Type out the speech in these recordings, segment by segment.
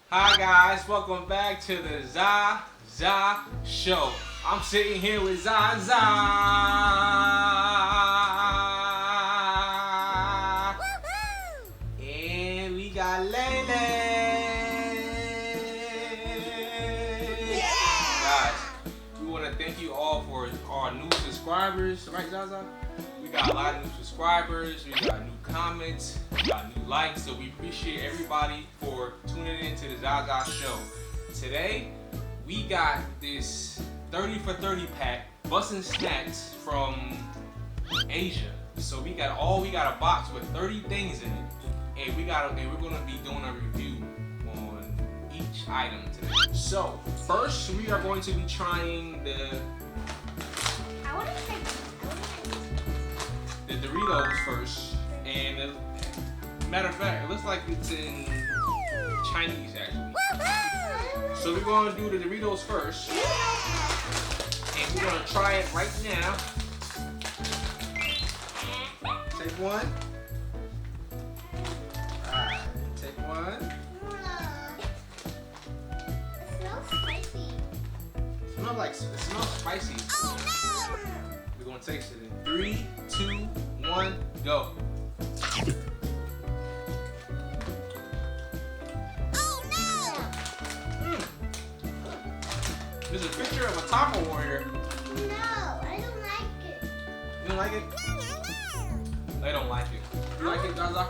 Hi guys, welcome back to the Zaza Show. I'm sitting here with Zaza. And we got Lele. Yeah. Guys, we want to thank you all for our new subscribers, right Zaza? We got a lot of new subscribers, we got new comments, we got new likes, so we appreciate everybody for tuning in to the Zaza Show. Today, we got this 30 for 30 pack, bussin' snacks from Asia. So we got a box with 30 things in it, and we're gonna be doing a review on each item today. So first, we are going to be trying the Doritos first, and matter of fact, it looks like it's in Chinese actually. So we're gonna do the Doritos first, and we're gonna try it right now. Take one. Alright, take one. It smells spicy. We're gonna taste it in 3, 2, 1, go. There's a picture of a taco warrior. No, I don't like it. You don't like it? They don't like it. You like it, Zaza? I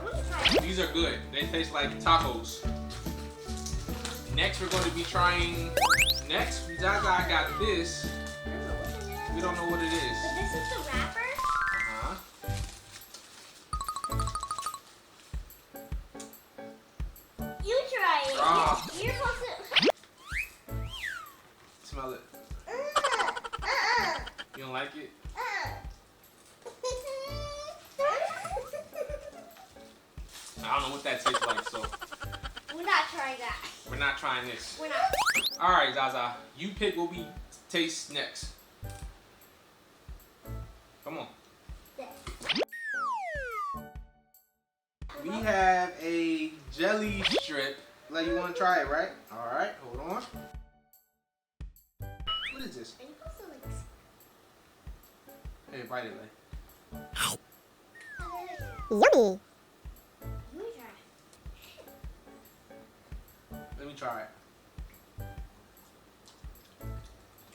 want to try it. These are good. They taste like tacos. Next, we're going to be trying. Next, Zaza got this. We don't know what it is. But this is the wrapper? Uh-huh. You try it. Ah. You're supposed to. Smell it. You don't like it? I don't know what that tastes like, so We're not trying that. we're not trying this. We're not. All right, Zaza, you pick what we taste next. Come on. We have a jelly strip. Like, you want to try it, right? All right, hold on. What is this? Are you supposed to Hey, bite it, like. Yummy. You try. Let me try it.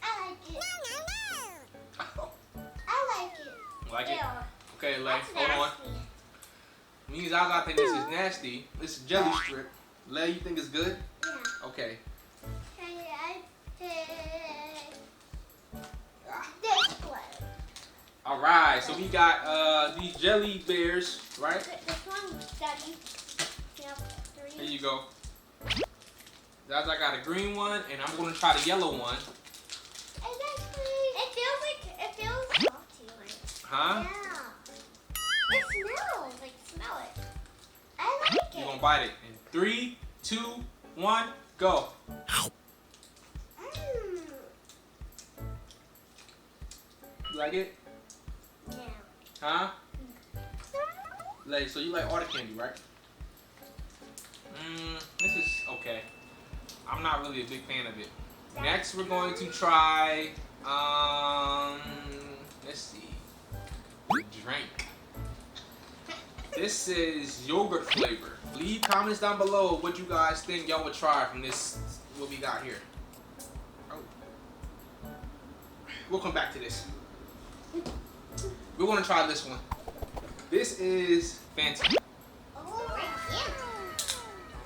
I like it. Oh, I like it. like it? Ew. Okay, like, That's hold on. nasty. Me and Zaza think this is nasty. This is jelly strip. Lay, you think it's good? Yeah. Okay. Can I take this one? All right, so we got these jelly bears, right? This one, Daddy. Yep. Here you go. Zaza got a green one, and I'm gonna try the yellow one. It feels salty, like. Huh? Yeah. It smells like smell it. I like it. You gonna bite it in 3, 2, 1, go. Mm. You like it? Yeah. Huh? Like, so you like all the candy, right? This is okay. I'm not really a big fan of it. Next, we're going to try, let's see, the drink. This is yogurt flavor. Leave comments down below what you guys think y'all would try from this, what we got here. Oh. We'll come back to this. We're gonna try this one. This is Fanta. Oh, yeah.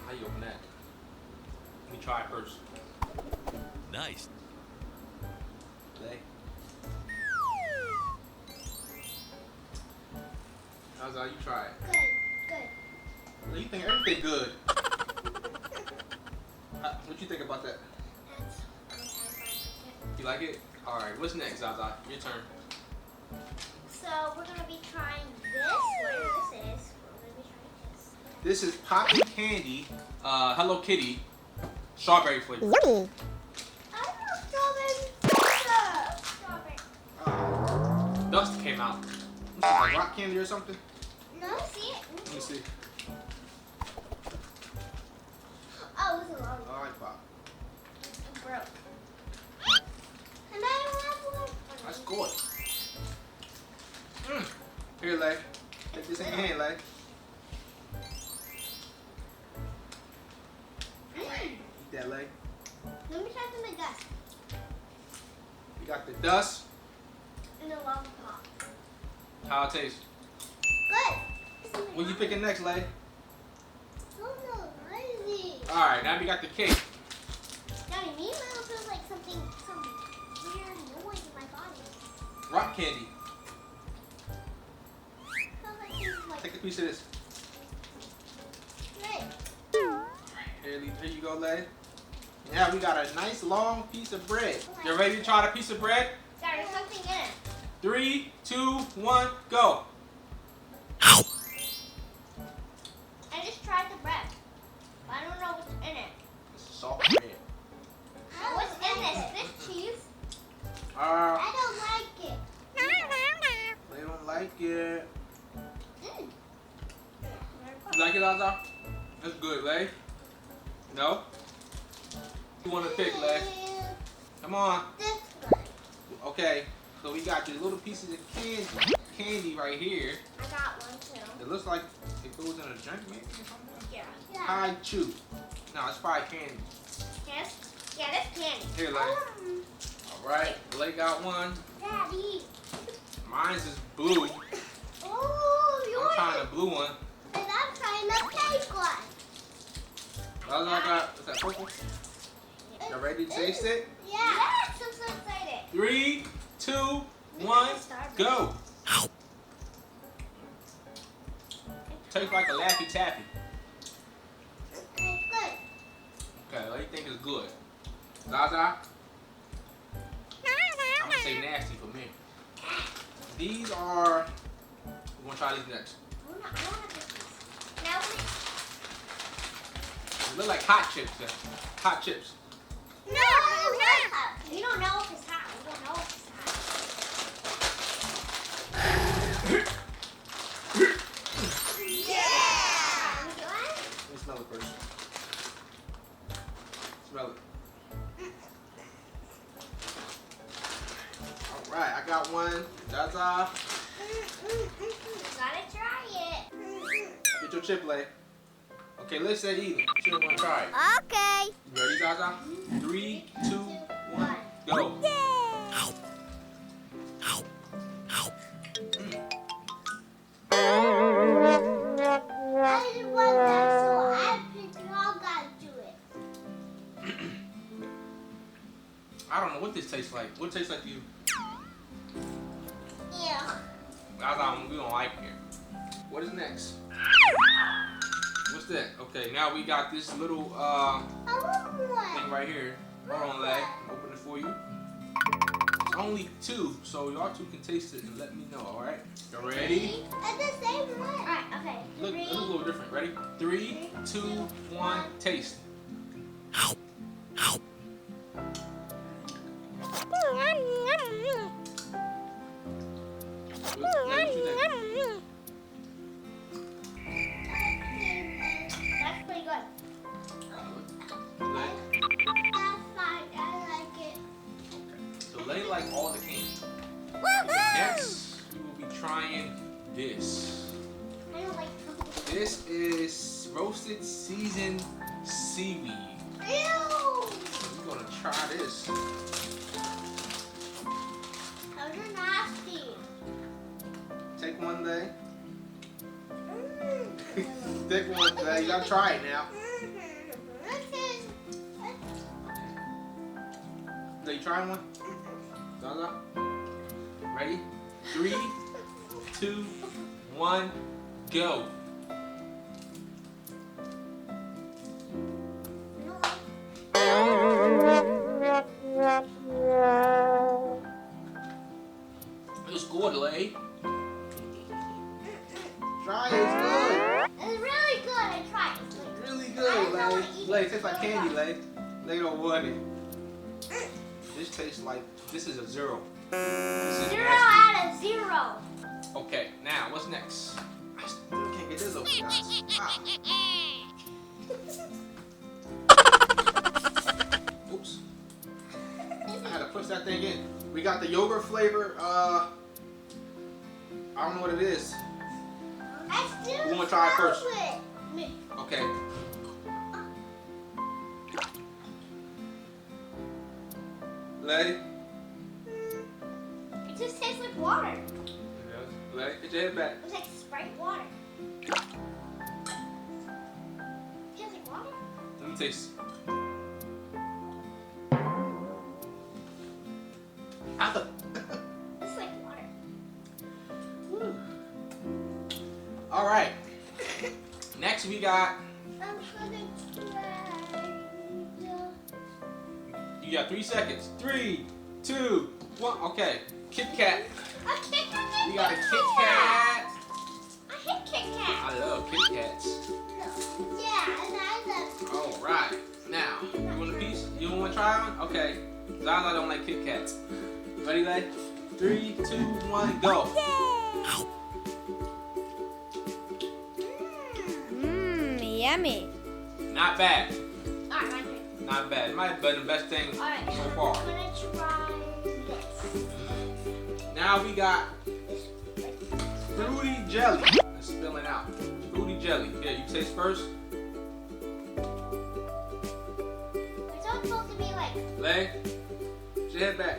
How you open that? Let me try it first. Nice. Play. How's how you try it? Good. Good. Well, you think everything good. What you think about that? That's good. You like it? Alright, what's next, Zaza? Your turn. So we're gonna be trying this. Whatever this is. We're gonna be trying this. This is Poppy Candy, Hello Kitty, strawberry flavor. Yummy. I love strawberry. Strawberry. Dust came out. What's this, like rock candy or something? No, see it? Let me see. got the dust. And the lollipop. How it tastes? Good. What you picking next, Lay? Oh no, crazy. Alright, now we got the cake. Daddy, me now feels like some weird noise in my body. Rock candy. Feels like it's like Take a piece of this. good. Here you go, Lay. Now we got a nice long piece of bread. You ready to try the piece of bread? Dad, there's something in it. 3, 2, 1, go. I just tried the bread. But I don't know what's in it. This is soft bread. What's in this? This cheese? I don't like it. They don't like it. Mm. You like it, Zaza? That's good, Lay. No? You want to pick, Lay? Come on. This one. Okay, so we got these little pieces of candy right here. I got one too. It looks like it goes in a drink, maybe or something. Yeah. High chew. No, it's probably candy. Yes? Yeah, that's candy. Here, Lay. All right, Lay got one. Daddy. Mine's is blue. Oh, I'm yours. trying the blue one. And I'm trying the pink one. Zaza got, what's that, purple? Y'all ready to taste it? Yeah. Yes, I'm so excited. 3, 2, 1, go. Tastes like a Laffy Taffy. Okay, good. Okay, what do you think is good? Zaza? I'm gonna say nasty for me. These are, we're gonna try these next. I don't have this piece. Now They look like hot chips. Hot chips. no, you don't know if it's hot. You don't know if it's hot. Yeah. Let me smell it first. Smell it. All right, I got one. Zaza, Gotta try it. get your chip, Lay. Okay, let's say either. She don't want to try it. Okay. You ready, Zaza? 3, 2, 1, go. I didn't want that, so I picked y'all gotta do it. I don't know what this tastes like. What it tastes like to you? Yeah. Zaza, we don't like it. What is next? What's that? Okay, now we got this little I want thing one. right here. Hold on, Lay. Open it for you. It's only 2, so y'all 2 can taste it and let me know, alright? You ready? It's the same one. Alright, okay. Look, it looks a little different. Ready? 3, 2, 1, taste. What you think? That's pretty good. Lay? That's fine. I like it. So Lay like all the candy. Next, we will be trying this. I don't like This is roasted seasoned seaweed. Ew! We're gonna try this. Those are nasty. Take one, Lay. Mm. Take one, Lay. You gotta try it now. Okay. Lay, you trying one? Zaza? Ready? 3, 2, 1, go. It's good, Lay. Try it, it's good. It's really good. I tried. It's like, It's really I good, don't Lay. wanna eat Lay, it. it tastes like candy, Lay. Lay don't want it. This tastes like, this is a 0. This is 0 nasty. out of 0. Okay, now what's next? I still can't get this open, guys. Oops. I had to push that thing in. We got the yogurt flavor. I don't know what it is. I still Who wanna try it first? smell it. Me. Okay. Lay. Get your head back. It's like Sprite water. Tastes like water? Let me taste. It's like water. All right. Next we got. I'm gonna try. You got 3 seconds. 3, 2, 1. Okay. Kit Kat. A Kit Kat. We got a Kit Kat. I hate Kit Kat. I love Kit Kats. Yeah, and I love. All right. Now, you want a piece? You don't want to try one? Okay. Zaza don't like Kit Kats. Ready, Lay? 3, 2, 1, go. Yummy. Not bad. Alright, my turn. Not bad. It might have been the best thing Alright, so far. I'm gonna try this. Now we got fruity jelly. Let's spill it out. Fruity jelly. Yeah, you taste first. It's all supposed to be like. Lay. Put your head back.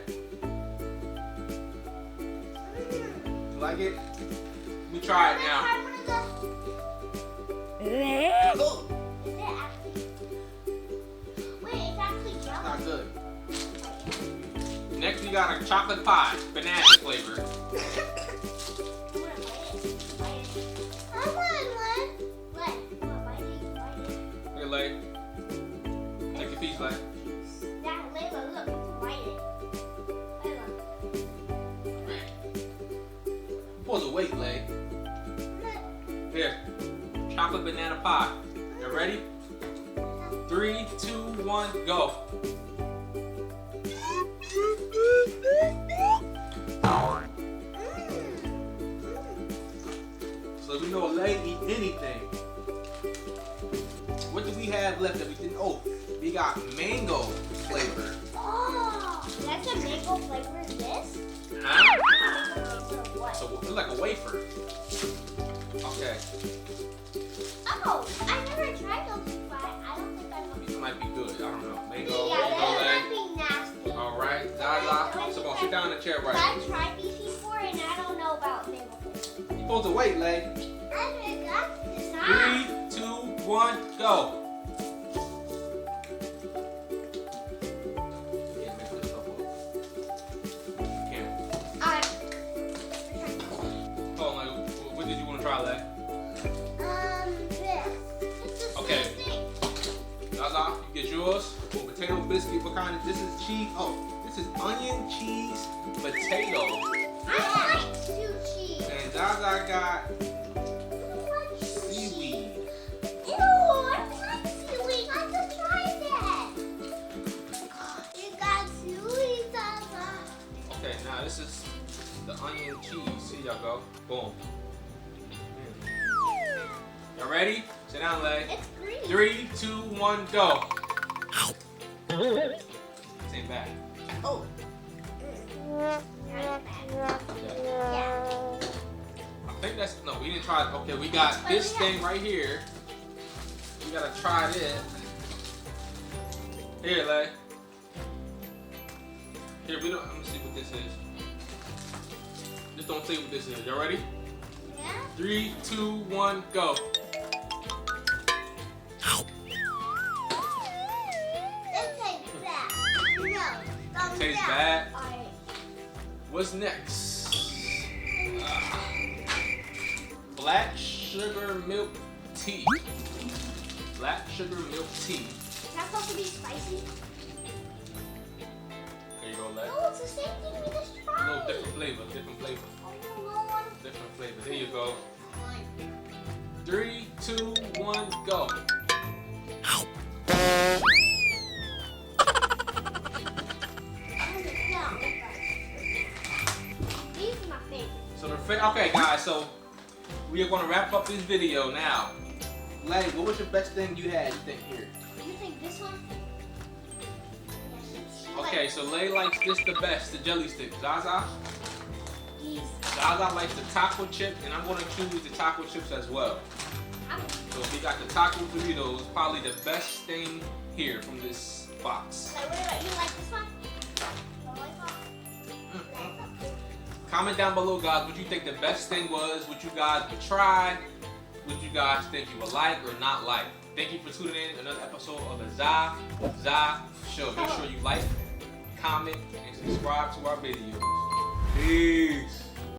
You like it? Let me try it now. Try one of the. Oh, Is it actually? Wait, it's actually jelly. not good. Next we got a chocolate pie, banana flavor. I want one. What? Bite it. Here, Lay. Take a piece, Lay. That Layla, look, you can bite it. Layla. Pulls a weight, Lay. Here. Chocolate banana pie. You ready? 3, 2, 1, go. So we know Lay eat anything. What do we have left that we didn't? Oh, we got mango flavor. Oh, that's a mango flavor of this? Huh? Mango flavor of what? So it's like a wafer. Okay. Oh, I never tried those before. I don't think I know. These might be good. I don't know. Mango, Yeah, mango that Lay. might be nasty. All right, Zaza. So come on, sit down in the chair right I here. tried these before and I don't know about mango flavor. You supposed to wait, Lay. I forgot this. 3, 2, 1, go. Yeah, mix this up. Can't. Hold on, Lay. What did you want to try, Lay? This. It's the Okay. same thing. Zaza, you get yours. Oh, potato biscuit. What kind of? This is cheese. Oh, this is onion, cheese, potato. I like two cheese. And Zaza got I like seaweed. Ew, I like seaweed. I have to try that. You got seaweed, Zaza. Okay, now this is the onion cheese. Here y'all go. Boom. Y'all ready? Sit down, Lay. It's green. 3, 2, 1, go. This ain't bad. Oh. Not bad. Yeah. I think that's no. We didn't try it. Okay, we got this thing right here. We gotta try this. Here, Lay. Here, we don't. Let me see what this is. Just don't say what this is. Y'all ready? Yeah? 3, 2, 1, go. It tastes bad. No. Tastes bad. Alright. What's next? Black sugar milk tea. Black sugar milk tea. Is that supposed to be spicy? There you go, Lay. No, it's the same thing we just A tried. little different flavor. Different flavor. Oh, no one. Different flavor. Here you go. 3, 2, 1, go. These are my favorite. So okay, guys. So we are going to wrap up this video now. Lay, what was your best thing you had? You think here? You think this one? Okay, so Lay likes this the best, the jelly stick. Zaza? These. Zaza likes the taco chip, and I'm going to choose the taco chips as well. So we got the taco Doritos, probably the best thing here from this box. Like, what about you? Like this one? The lollipop? Comment down below, guys, what you think the best thing was, what you guys would try, what you guys think you would like or not like. Thank you for tuning in to another episode of the Zah Show. Make sure you like, comment, and subscribe to our videos. Peace.